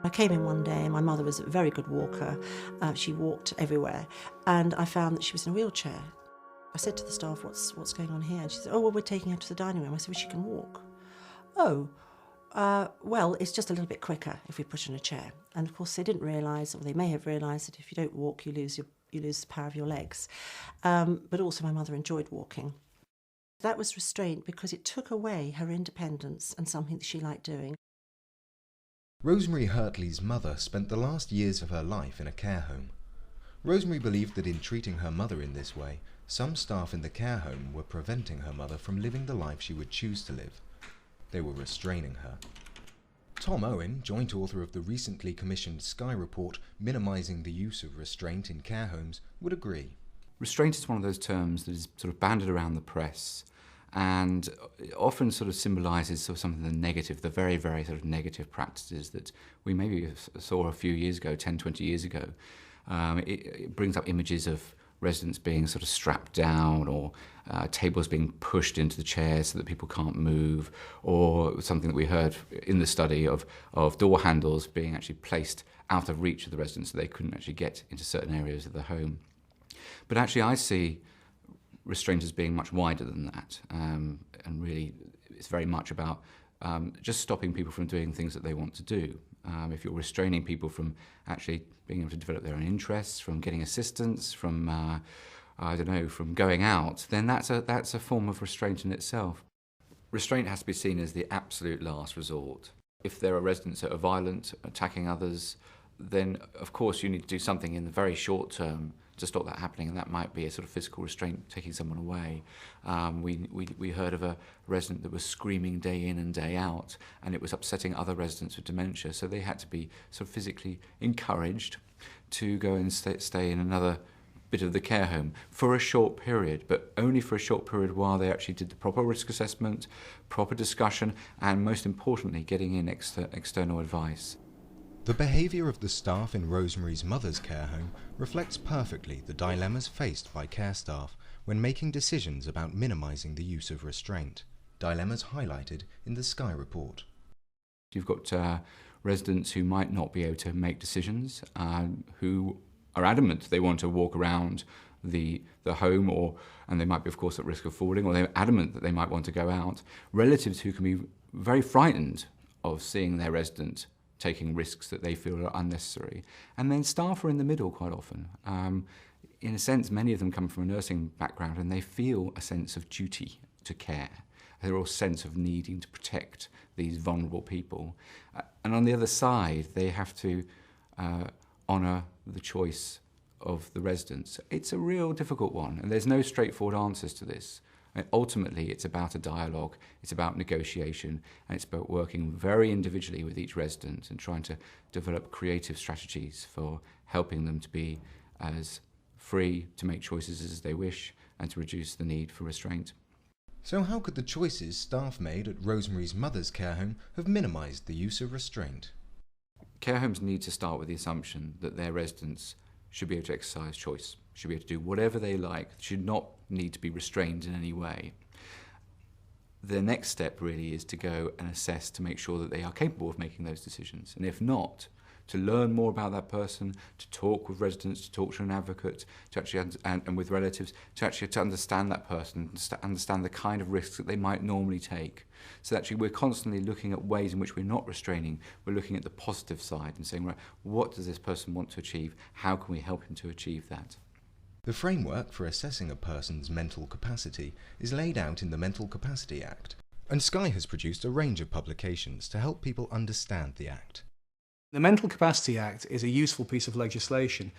I came in one day and my mother was a very good walker. She walked everywhere, and I found that she was in a wheelchair. I said to the staff, what's going on here? And she said, oh, well, we're taking her to the dining room. I said, well, she can walk. Oh, well, it's just a little bit quicker if we put her in a chair. And of course they didn't realise, or they may have realised, that if you don't walk, you lose the power of your legs. But also my mother enjoyed walking. That was restraint because it took away her independence and something that she liked doing. Rosemary Hurtley's mother spent the last years of her life in a care home. Rosemary believed that in treating her mother in this way, some staff in the care home were preventing her mother from living the life she would choose to live. They were restraining her. Tom Owen, joint author of the recently commissioned Sky report, Minimising the Use of Restraint in Care Homes, would agree. Restraint is one of those terms that is sort of bandied around the press and often sort of symbolises sort of something the negative, the very, very sort of negative practices that we maybe saw a few years ago, 10, 20 years ago. It brings up images of residents being sort of strapped down, or tables being pushed into the chairs so that people can't move, or something that we heard in the study of door handles being actually placed out of reach of the residents so they couldn't actually get into certain areas of the home. But actually I see restraint as being much wider than that, and really it's very much about just stopping people from doing things that they want to do. If you're restraining people from actually being able to develop their own interests, from getting assistance, from from going out, then that's a form of restraint in itself. Restraint has to be seen as the absolute last resort. If there are residents that are violent, attacking others, then of course you need to do something in the very short term to stop that happening, and that might be a sort of physical restraint, taking someone away. We heard of a resident that was screaming day in and day out, and it was upsetting other residents with dementia, so they had to be sort of physically encouraged to go and stay in another bit of the care home for a short period, but only for a short period while they actually did the proper risk assessment, proper discussion, and most importantly, getting in external advice. The behaviour of the staff in Rosemary's mother's care home reflects perfectly the dilemmas faced by care staff when making decisions about minimising the use of restraint, dilemmas highlighted in the Sky report. You've got residents who might not be able to make decisions, who are adamant they want to walk around the home, and they might be of course at risk of falling, or they're adamant that they might want to go out. Relatives who can be very frightened of seeing their resident taking risks that they feel are unnecessary. And then staff are in the middle quite often. In a sense, many of them come from a nursing background and they feel a sense of duty to care, a real sense of needing to protect these vulnerable people. And on the other side, they have to honour the choice of the residents. It's a real difficult one, and there's no straightforward answers to this. And ultimately, it's about a dialogue, it's about negotiation, and it's about working very individually with each resident and trying to develop creative strategies for helping them to be as free to make choices as they wish and to reduce the need for restraint. So how could the choices staff made at Rosemary's mother's care home have minimised the use of restraint? Care homes need to start with the assumption that their residents should be able to exercise choice, should be able to do whatever they like, should not need to be restrained in any way. The next step really is to go and assess to make sure that they are capable of making those decisions. And if not, to learn more about that person, to talk with residents, to talk to an advocate, to actually and with relatives, to understand that person, to understand the kind of risks that they might normally take. So actually we're constantly looking at ways in which we're not restraining, we're looking at the positive side and saying, right, what does this person want to achieve? How can we help him to achieve that? The framework for assessing a person's mental capacity is laid out in the Mental Capacity Act, and Sky has produced a range of publications to help people understand the Act. The Mental Capacity Act is a useful piece of legislation,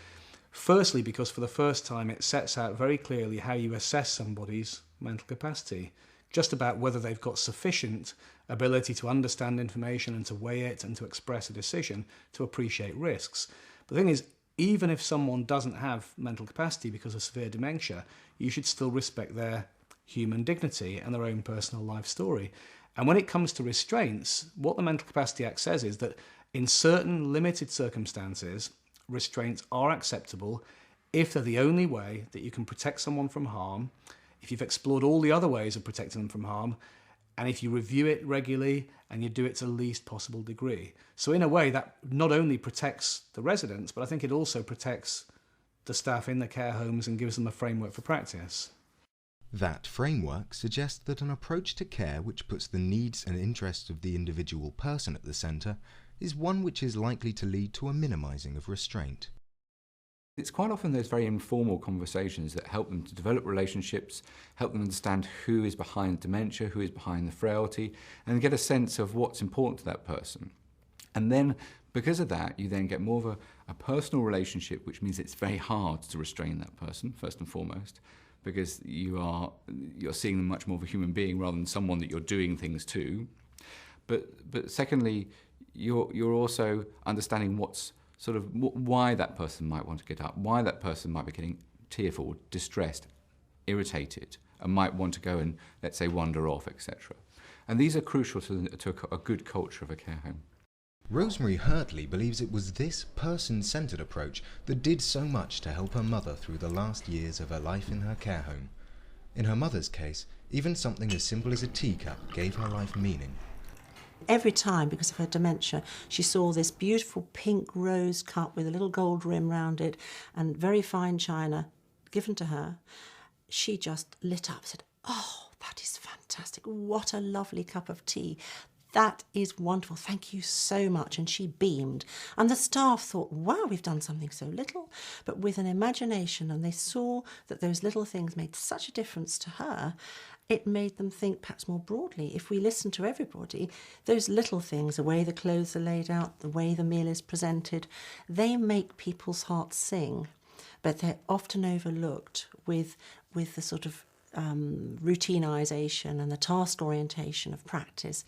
firstly because for the first time it sets out very clearly how you assess somebody's mental capacity, just about whether they've got sufficient ability to understand information and to weigh it and to express a decision, to appreciate risks. But the thing is, even if someone doesn't have mental capacity because of severe dementia, you should still respect their human dignity and their own personal life story. And when it comes to restraints, what the Mental Capacity Act says is that in certain limited circumstances, restraints are acceptable if they're the only way that you can protect someone from harm, if you've explored all the other ways of protecting them from harm, and if you review it regularly and you do it to the least possible degree. So in a way, that not only protects the residents, but I think it also protects the staff in the care homes and gives them a framework for practice. That framework suggests that an approach to care which puts the needs and interests of the individual person at the centre is one which is likely to lead to a minimising of restraint. It's quite often those very informal conversations that help them to develop relationships, help them understand who is behind dementia, who is behind the frailty, and get a sense of what's important to that person. And then, because of that, you then get more of a personal relationship, which means it's very hard to restrain that person, first and foremost, because you're seeing them much more of a human being rather than someone that you're doing things to. But secondly, you're also understanding what's sort of why that person might want to get up, why that person might be getting tearful, distressed, irritated, and might want to go and, let's say, wander off, etc. And these are crucial to a good culture of a care home. Rosemary Hurtley believes it was this person-centred approach that did so much to help her mother through the last years of her life in her care home. In her mother's case, even something as simple as a teacup gave her life meaning. Every time, because of her dementia, she saw this beautiful pink rose cup with a little gold rim round it and very fine china given to her, she just lit up, said, "Oh, that is fantastic. What a lovely cup of tea. That is wonderful. Thank you so much." And she beamed. And the staff thought, wow, we've done something so little, but with an imagination, and they saw that those little things made such a difference to her. It made them think perhaps more broadly. If we listen to everybody, those little things, the way the clothes are laid out, the way the meal is presented, they make people's hearts sing. But they're often overlooked with the sort of routinisation and the task orientation of practice.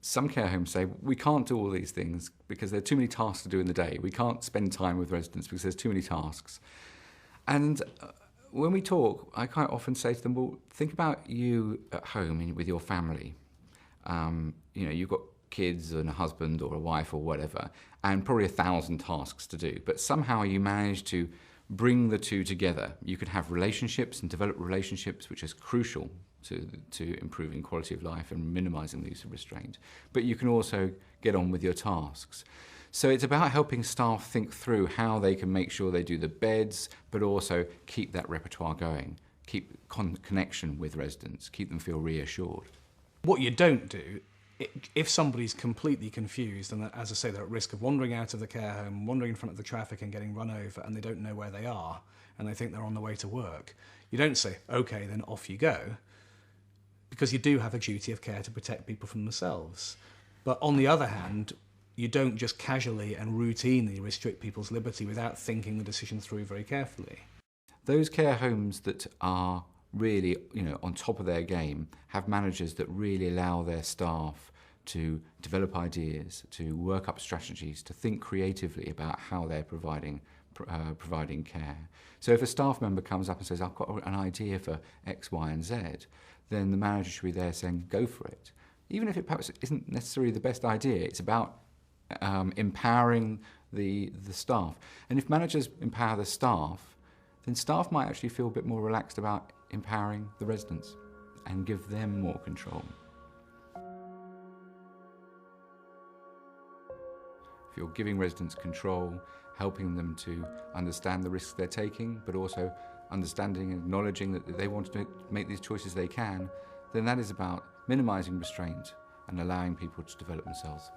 Some care homes say, we can't do all these things because there are too many tasks to do in the day. We can't spend time with residents because there's too many tasks. And when we talk, I quite often say to them, well, think about you at home with your family. You've got kids and a husband or a wife or whatever, and probably 1,000 tasks to do. But somehow you manage to bring the two together. You could have relationships and develop relationships, which is crucial to improving quality of life and minimising the use of restraint. But you can also get on with your tasks. So it's about helping staff think through how they can make sure they do the beds, but also keep that repertoire going, keep connection with residents, keep them feel reassured. What you don't do, if somebody's completely confused and, as I say, they're at risk of wandering out of the care home, wandering in front of the traffic and getting run over, and they don't know where they are, and they think they're on the way to work, you don't say, OK, then off you go, because you do have a duty of care to protect people from themselves. But on the other hand, you don't just casually and routinely restrict people's liberty without thinking the decision through very carefully. Those care homes that are really, on top of their game have managers that really allow their staff to develop ideas, to work up strategies, to think creatively about how they're providing care. So if a staff member comes up and says, I've got an idea for X, Y, and Z, then the manager should be there saying, go for it. Even if it perhaps isn't necessarily the best idea, it's about empowering the staff. And if managers empower the staff, then staff might actually feel a bit more relaxed about empowering the residents and give them more control. If you're giving residents control, helping them to understand the risks they're taking, but also understanding and acknowledging that they want to make these choices they can, then that is about minimising restraint and allowing people to develop themselves.